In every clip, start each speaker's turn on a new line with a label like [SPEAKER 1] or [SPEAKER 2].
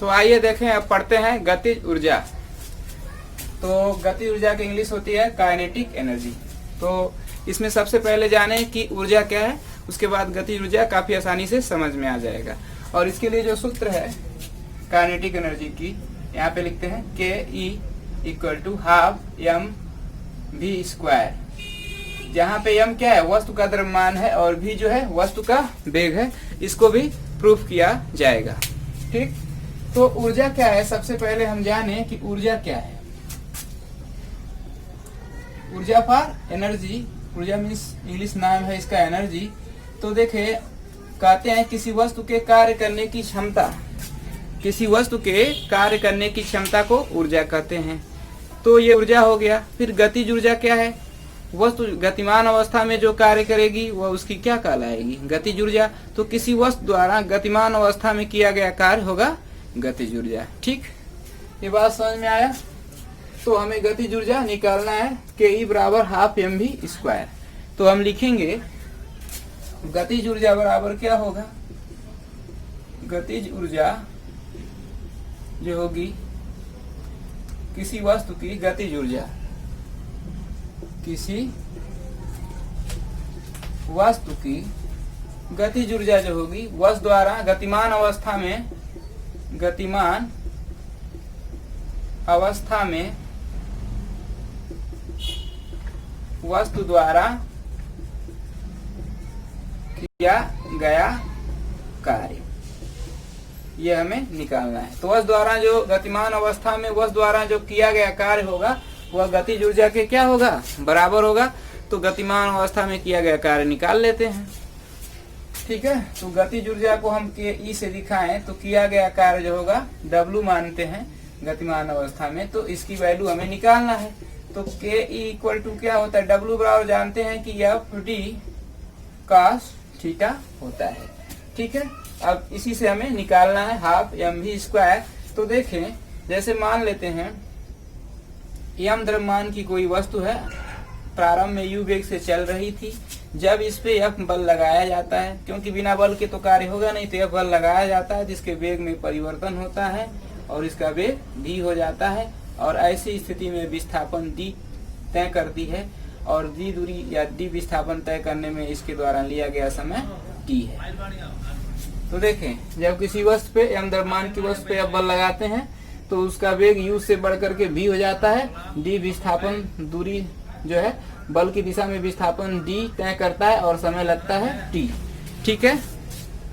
[SPEAKER 1] तो आइए देखें, अब पढ़ते हैं गतिज ऊर्जा। तो गतिज ऊर्जा की इंग्लिश होती है काइनेटिक एनर्जी। तो इसमें सबसे पहले जाने कि ऊर्जा क्या है, उसके बाद गतिज ऊर्जा काफी आसानी से समझ में आ जाएगा। और इसके लिए जो सूत्र है काइनेटिक एनर्जी की, यहाँ पे लिखते हैं ke = ½ mv²। जहाँ पे m क्या है, वस्तु का द्रव्यमान है, और v जो है वस्तु का वेग है। इसको भी प्रूफ किया जाएगा। ठीक, तो ऊर्जा क्या है, सबसे पहले हम जाने कि ऊर्जा क्या है। ऊर्जा फॉर एनर्जी, ऊर्जा मीन्स इंग्लिश नाम है इसका एनर्जी। तो देखे, कहते हैं किसी वस्तु के कार्य करने की क्षमता, किसी वस्तु के कार्य करने की क्षमता को ऊर्जा कहते हैं। तो ये ऊर्जा हो गया। फिर गतिज ऊर्जा क्या है, वस्तु गतिमान अवस्था में जो कार्य करेगी वह उसकी क्या कहलाएगी, गतिज ऊर्जा। तो किसी वस्तु द्वारा गतिमान अवस्था में किया गया कार्य होगा गतिज ऊर्जा। ठीक, ये बात समझ में आया। तो हमें गतिज ऊर्जा निकालना है ke = ½ mv²। तो हम लिखेंगे गतिज ऊर्जा बराबर क्या होगा, गतिज ऊर्जा जो होगी किसी वस्तु की गतिज ऊर्जा, किसी वस्तु की गतिज ऊर्जा जो होगी वस्तु द्वारा गतिमान अवस्था में, गतिमान अवस्था में वस्तु द्वारा किया गया कार्य, यह हमें निकालना है। तो वस्तु द्वारा जो गतिमान अवस्था में वस्तु द्वारा जो किया गया कार्य होगा वह गतिज ऊर्जा के क्या होगा, बराबर होगा। तो गतिमान अवस्था में किया गया कार्य निकाल लेते हैं। ठीक है, तो गतिज ऊर्जा को हम ke से दिखाएं तो किया गया कार्य जो होगा W मानते हैं गतिमान अवस्था में, तो इसकी वैल्यू हमें निकालना है। तो ke = क्या होता है, W बराबर जानते हैं कि FD cos थीटा होता है। ठीक है, अब इसी से हमें निकालना है ½ mv²। तो देखें, जैसे मान लेते हैं m द्रव्यमान की कोई वस्तु है, प्रारंभ में u वेग से चल रही थी। जब इस पे F बल लगाया जाता है, क्योंकि बिना बल के तो कार्य होगा नहीं, तो F बल लगाया जाता है जिसके वेग में परिवर्तन होता है और इसका वेग v हो जाता है। और ऐसी स्थिति में विस्थापन d तय करती है, और d दूरी या d विस्थापन तय करने में इसके द्वारा लिया गया समय t है। तो देखें, जब किसी वस्तु पे m द्रव्यमान की वस्तु पे F बल लगाते हैं तो उसका वेग u से बढ़कर के v हो जाता है। d विस्थापन दूरी जो है बल की दिशा में विस्थापन d तय करता है और समय लगता है t। ठीक है,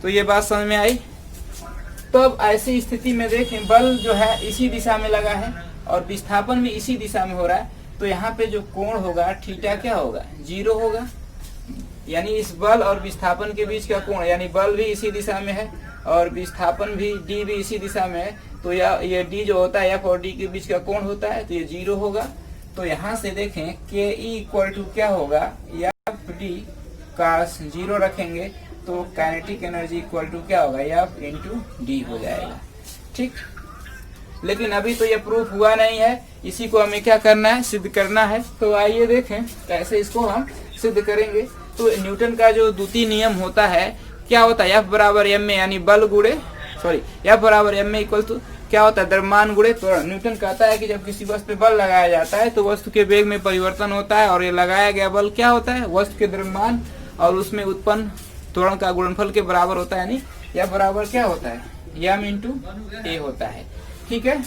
[SPEAKER 1] तो ये बात समझ में आई। तो अब ऐसी स्थिति में देखें, बल जो है इसी दिशा में लगा है और विस्थापन भी इसी दिशा में हो रहा है। तो यहाँ पे जो कोण होगा थीटा क्या होगा, 0 होगा। यानी इस बल और विस्थापन के बीच का कोण, यानी बल भी इसी दिशा में है और विस्थापन भी d भी इसी दिशा में है। तो ये d जो होता है F और d के बीच का कोण होता है, तो ये 0 होगा। तो यहाँ से देखें ke = क्या होगा, FD cos 0 रखेंगे तो काइनेटिक एनर्जी = क्या होगा, F × d हो जाएगा। ठीक, लेकिन अभी तो ये प्रूफ हुआ नहीं है, इसी को हमें क्या करना है, सिद्ध करना है। तो आइए देखें कैसे इसको हम सिद्ध करेंगे। तो न्यूटन का जो द्वितीय नियम होता है, क्या होता है, F = ma, यानी बल गुणे F = ma क्या होता है, द्रव्यमान गुणे त्वरण। न्यूटन कहता है कि जब किसी वस्तु पे बल लगाया जाता है तो वस्तु के वेग में परिवर्तन होता है, और ये लगाया गया बल क्या होता है, वस्तु के द्रव्यमान और उसमें उत्पन्न त्वरण का गुणनफल के बराबर होता है। यानी F बराबर क्या होता है, m × a होता है। ठीक है,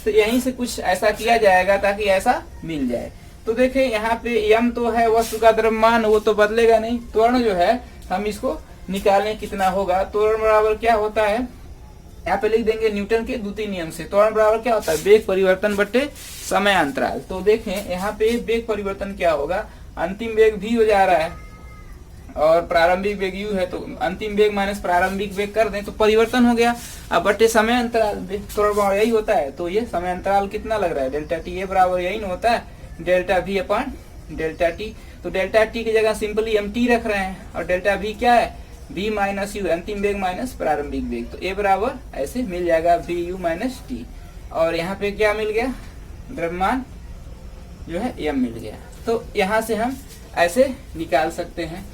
[SPEAKER 1] तो यहीं से कुछ ऐसा किया जाएगा ताकि ऐसा मिल जाए। तो देखें, यहाँ पे m तो है वस्तु का द्रव्यमान, वो तो बदलेगा नहीं। त्वरण जो है हम इसको निकालें कितना होगा। त्वरण बराबर क्या होता है, यहाँ पे लिख देंगे न्यूटन के द्वितीय नियम से। त्वरण बराबर क्या होता है, वेग परिवर्तन बटे समय अंतराल। तो देखें यहाँ पे वेग परिवर्तन क्या होगा, अंतिम वेग v हो जा रहा है और प्रारंभिक वेग u है, तो अंतिम वेग माइनस प्रारंभिक वेग कर दें तो परिवर्तन हो गया। अब बटे समय अंतराल, त्वरण बराबर यही होता है। तो ये समय अंतराल कितना लग रहा है, ΔT, ये बराबर यही ना होता है ΔV/ΔT। तो ΔT की जगह सिंपली mt रख रहे हैं, और ΔV क्या है, v - u, अंतिम वेग माइनस प्रारंभिक वेग। तो a बराबर ऐसे मिल जाएगा vu - t। और यहाँ पे क्या मिल गया, द्रव्यमान जो है m मिल गया। तो यहाँ से हम ऐसे निकाल सकते हैं।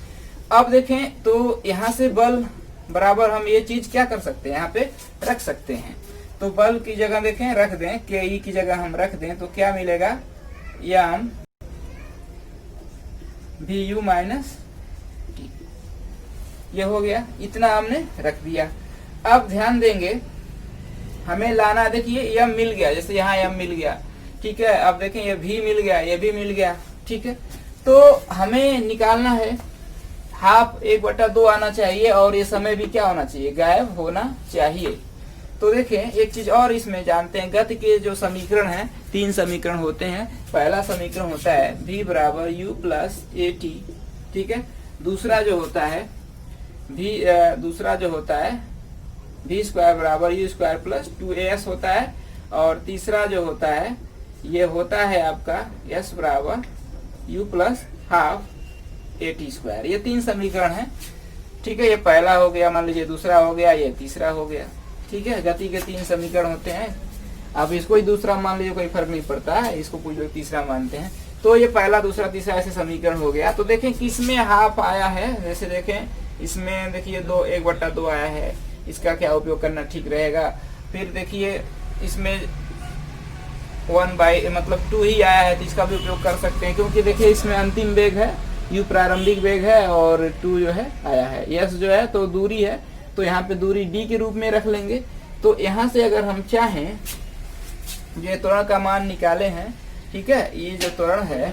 [SPEAKER 1] अब देखें, तो यहाँ से बल बराबर हम ये चीज क्या कर सकते हैं, यहाँ पे रख सकते हैं। तो बल्ब की जगह देखें रख दें, के ई की जगह हम रख दें तो क्या मिलेगा, M V U minus T. ये हो गया, इतना हमने रख दिया। अब ध्यान देंगे हमें लाना, देखिए एम मिल गया, जैसे यहाँ एम मिल गया, ठीक है। अब देखें ये भी मिल गया, ये भी मिल गया, ठीक है। तो हमें निकालना है हाफ 1/2 आना चाहिए और ये समय भी क्या होना चाहिए, गायब होना चाहिए। तो देखें एक चीज और इसमें जानते हैं, गति के जो समीकरण हैं 3 समीकरण होते हैं। पहला समीकरण होता है v बराबर u प्लस ए टी, ठीक है। दूसरा जो होता है v स्क्वायर बराबर u स्क्वायर प्लस 2as होता है। और तीसरा जो होता है ये होता है आपका s बराबर u plus half A T square. ये 3 समीकरण है, ठीक है। ये पहला हो गया, मान लीजिए दूसरा हो गया, ये तीसरा हो गया, ठीक है। गति के 3 समीकरण होते हैं। अब इसको ही दूसरा मान लीजिए, कोई फर्क नहीं पड़ता है, इसको कुछ लोग तीसरा मानते हैं। तो ये पहला दूसरा तीसरा ऐसे समीकरण हो गया। तो देखें किसमें हाफ आया है, जैसे देखें इसमें देखिए 1/2 आया है, इसका क्या उपयोग करना ठीक रहेगा। फिर देखिए इसमें 2 ही आया है, तो इसका भी उपयोग कर सकते हैं, क्योंकि देखिए इसमें अंतिम वेग है, u प्रारंभिक वेग है और 2 जो है आया है, s जो है तो दूरी है, तो यहाँ पे दूरी d के रूप में रख लेंगे। तो यहाँ से अगर हम चाहें ये त्वरण का मान निकाले हैं, ठीक है। ये जो त्वरण है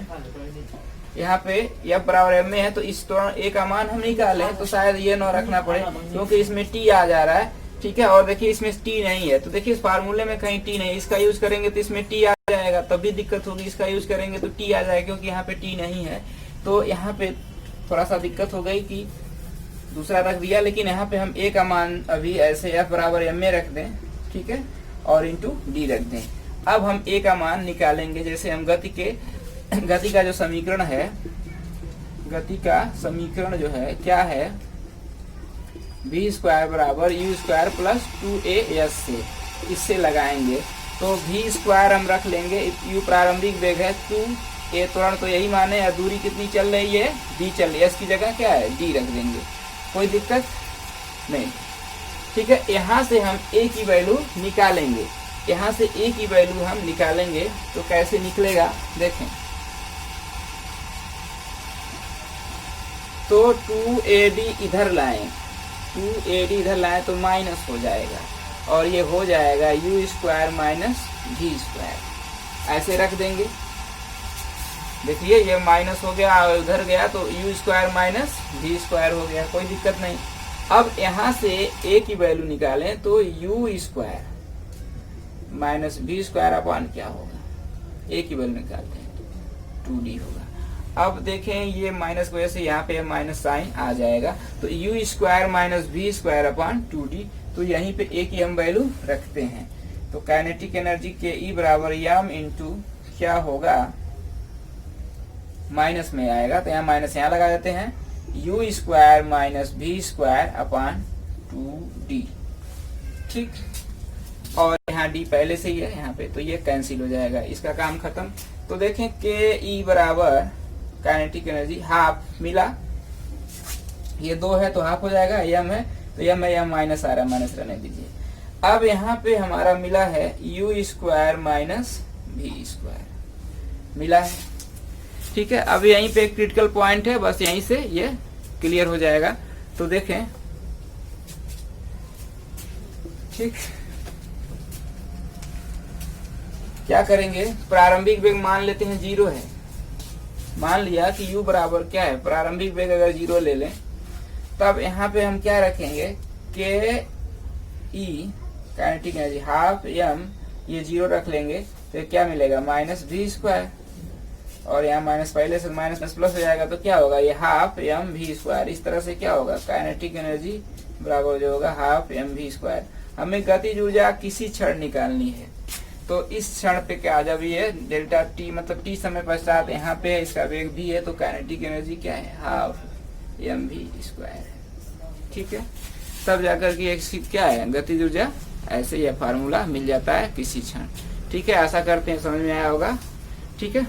[SPEAKER 1] यहाँ पे f बराबर m में है, तो इस त्वरण a का मान हम निकालें तो शायद ये न रखना पड़े, क्योंकि इसमें t आ जा रहा है, ठीक है। और देखिए इसमें t नहीं है, तो देखिए इस फार्मूले में कहीं t नहीं, इसका यूज करेंगे तो इसमें t आ जाएगा, तब भी दिक्कत होगी। इसका यूज करेंगे तो t आ जाएगा, क्योंकि यहाँ पे t नहीं है। तो यहाँ पे थोड़ा सा दिक्कत हो गई कि दूसरा रख दिया, लेकिन यहाँ पे हम a का मान अभी ऐसे f बराबर m में रख दें, ठीक है, और इंटू डी रख दें। अब हम a का मान निकालेंगे, जैसे हम गति का जो समीकरण है, गति का समीकरण जो है क्या है, v स्क्वायर बराबर u स्क्वायर प्लस 2as से, इससे लगाएंगे तो v स्क्वायर हम रख लेंगे, u प्रारंभिक वेग है, 2a त्वरण तो यही माने, और दूरी कितनी चल रही है, d चल रही है, इसकी जगह क्या है d रख देंगे, कोई दिक्कत नहीं, ठीक है। यहाँ से हम a की वैल्यू निकालेंगे, यहाँ से a की वैल्यू हम निकालेंगे तो कैसे निकलेगा देखें। तो 2ad इधर लाएं, 2ad इधर लाएं तो माइनस हो जाएगा, और ये हो जाएगा u square minus v square, ऐसे रख देंगे। देखिए ये माइनस हो गया और उधर गया, तो u square minus v square हो गया, कोई दिक्कत नहीं। अब यहाँ से a की वैल्यू निकालें तो u square minus v square upon क्या होगा, a की वैल्यू निकालते हैं तो 2d होगा। अब देखें ये माइनस की वजह से यहाँ पे माइनस साइन आ जाएगा, तो u square minus v square upon 2d, तो यहीं पे a की हम वैल्यू रखते हैं। तो काइनेटिक एनर्जी के ई बराबर m इंटू क्या होगा, माइनस में आएगा, तो यहाँ माइनस यहाँ लगा देते हैं, u square minus v square upon 2d, ठीक। और यहाँ d पहले से ही है यहाँ पे, तो ये कैंसिल हो जाएगा, इसका काम खत्म। तो देखें के ई बराबर काइनेटिक एनर्जी हाफ मिला, ये 2 है तो हाफ हो जाएगा, m है तो m है, m माइनस आ रहा है, माइनस रहने दीजिए। अब यहाँ पे हमारा मिला है u square minus v square मिला है, ठीक है। अब यहीं पे एक क्रिटिकल पॉइंट है, बस यहीं से ये क्लियर हो जाएगा। तो देखें, ठीक, क्या करेंगे, प्रारंभिक वेग मान लेते हैं 0 है, मान लिया कि u बराबर क्या है, प्रारंभिक वेग अगर 0 ले लें, तब यहाँ पे हम क्या रखेंगे, के ई काइनेटिक एनर्जी हाफ m, ये 0 रख लेंगे तो क्या मिलेगा, माइनस v स्क्वायर, और यहाँ माइनस पहले से माइनस प्लस हो जाएगा, तो क्या होगा, ये हाफ m v स्क्वायर, इस तरह से क्या होगा, काइनेटिक एनर्जी बराबर जो होगा हाफ m v स्क्वायर। हमें गतिज ऊर्जा किसी क्षण निकालनी है, तो इस क्षण पे क्या, जब ये डेल्टा t मतलब t समय पश्चात यहाँ पे इसका वेग v है, तो काइनेटिक एनर्जी क्या है, हाफ m v स्क्वायर है, ठीक है। तब जाकर के एक क्या है, गतिज ऊर्जा, ऐसे यह फार्मूला मिल जाता है किसी क्षण, ठीक है। आशा करते हैं समझ में आया होगा, ठीक है।